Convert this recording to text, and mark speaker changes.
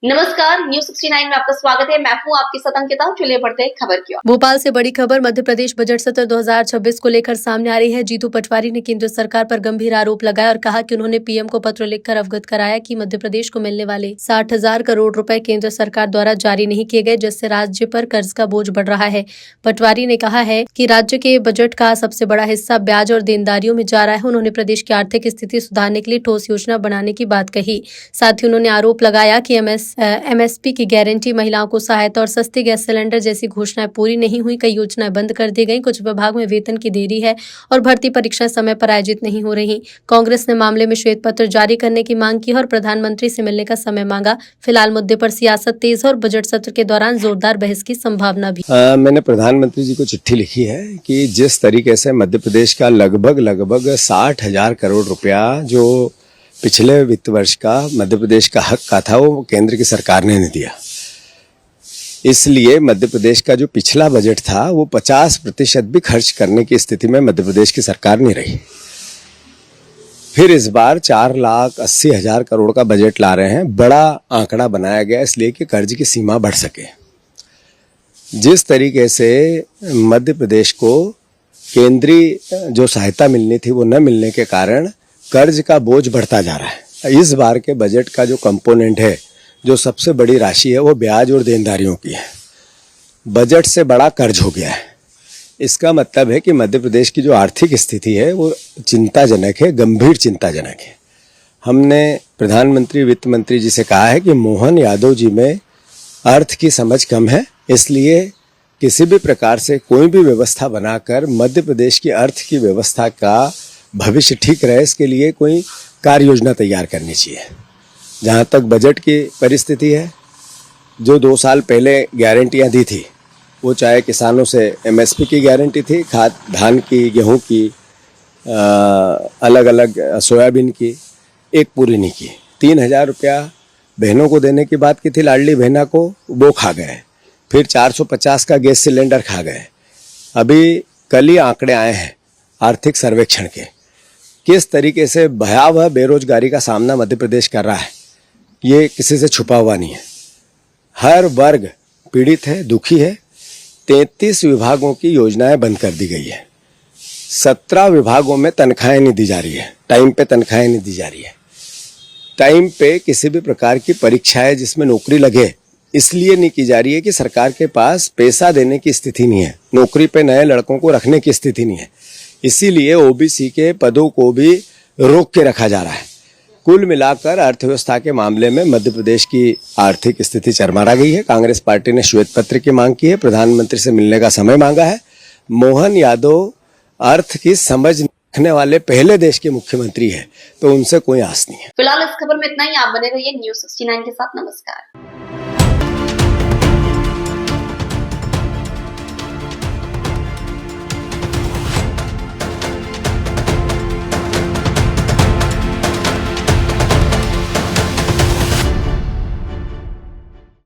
Speaker 1: नमस्कार, न्यूज 69 में आपका स्वागत है। मैं हूं आपके साथ अंकिता। चलिए बढ़ते हैं खबर की ओर।
Speaker 2: भोपाल से बड़ी खबर मध्य प्रदेश बजट सत्र 2026 को लेकर सामने आ रही है। जीतू पटवारी ने केंद्र सरकार पर गंभीर आरोप लगाया और कहा कि उन्होंने पीएम को पत्र लिखकर अवगत कराया कि मध्य प्रदेश को मिलने वाले 60,000 करोड़ रुपए केंद्र सरकार द्वारा जारी नहीं किए गए, जिससे राज्य पर कर्ज का बोझ बढ़ रहा है। पटवारी ने कहा है कि राज्य के बजट का सबसे बड़ा हिस्सा ब्याज और देनदारियों में जा रहा है। उन्होंने प्रदेश की आर्थिक स्थिति सुधारने के लिए ठोस योजना बनाने की बात कही। साथ ही उन्होंने आरोप लगाया कि एमएसपी की गारंटी, महिलाओं को सहायता और सस्ते गैस सिलेंडर जैसी घोषणाएं पूरी नहीं हुई। कई योजनाएं बंद कर दी गई। कुछ विभाग में वेतन की देरी है और भर्ती परीक्षाएं समय पर आयोजित नहीं हो रही। कांग्रेस ने मामले में श्वेत पत्र जारी करने की मांग की और प्रधानमंत्री से मिलने का समय मांगा। फिलहाल मुद्दे पर सियासत तेज है और बजट सत्र के दौरान जोरदार बहस की संभावना भी।
Speaker 3: मैंने प्रधानमंत्री जी को चिट्ठी लिखी है कि जिस तरीके से मध्य प्रदेश का लगभग 60,000 करोड़ रुपया जो पिछले वित्त वर्ष का मध्य प्रदेश का हक का था, वो केंद्र की सरकार ने नहीं दिया। इसलिए मध्य प्रदेश का जो पिछला बजट था वो 50% भी खर्च करने की स्थिति में मध्य प्रदेश की सरकार नहीं रही। फिर इस बार 4,80,000 करोड़ का बजट ला रहे हैं। बड़ा आंकड़ा बनाया गया इसलिए कि कर्ज की सीमा बढ़ सके। जिस तरीके से मध्य प्रदेश को केंद्रीय जो सहायता मिलनी थी वो न मिलने के कारण कर्ज का बोझ बढ़ता जा रहा है। इस बार के बजट का जो कंपोनेंट है, जो सबसे बड़ी राशि है, वो ब्याज और देनदारियों की है। बजट से बड़ा कर्ज हो गया है। इसका मतलब है कि मध्य प्रदेश की जो आर्थिक स्थिति है वो चिंताजनक है, गंभीर चिंताजनक है। हमने प्रधानमंत्री, वित्त मंत्री जी से कहा है कि मोहन यादव जी में अर्थ की समझ कम है, इसलिए किसी भी प्रकार से कोई भी व्यवस्था बनाकर मध्य प्रदेश की अर्थ की व्यवस्था का भविष्य ठीक रहे, इसके लिए कोई कार्य योजना तैयार करनी चाहिए। जहाँ तक बजट की परिस्थिति है, जो 2 साल पहले गारंटियाँ दी थी, वो चाहे किसानों से एमएसपी की गारंटी थी, खाद, धान की, गेहूं की, अलग अलग सोयाबीन की, एक पूरी नहीं की। 3,000 रुपया बहनों को देने की बात की थी, लाडली बहना को, वो खा गए। फिर 450 का गैस सिलेंडर खा गए। अभी कल ही आंकड़े आए हैं आर्थिक सर्वेक्षण के, किस तरीके से भयावह बेरोजगारी का सामना मध्य प्रदेश कर रहा है, ये किसी से छुपा हुआ नहीं है। हर वर्ग पीड़ित है, दुखी है। 33 विभागों की योजनाएं बंद कर दी गई है। 17 विभागों में तनख्वाहें नहीं दी जा रही है, टाइम पे तनख्वाहें नहीं दी जा रही है। टाइम पे किसी भी प्रकार की परीक्षाएं जिसमें नौकरी लगे, इसलिए नहीं की जा रही है कि सरकार के पास पैसा देने की स्थिति नहीं है, नौकरी पे नए लड़कों को रखने की स्थिति नहीं है। इसीलिए ओबीसी के पदों को भी रोक के रखा जा रहा है। कुल मिलाकर अर्थव्यवस्था के मामले में मध्य प्रदेश की आर्थिक स्थिति चरमरा गई है। कांग्रेस पार्टी ने श्वेत पत्र की मांग की है, प्रधानमंत्री से मिलने का समय मांगा है। मोहन यादव अर्थ की समझ रखने वाले पहले देश के मुख्यमंत्री है, तो उनसे कोई आस नहीं है।
Speaker 1: फिलहाल इस खबर में इतना ही। आप बने रहिए न्यूज 69 के साथ। नमस्कार।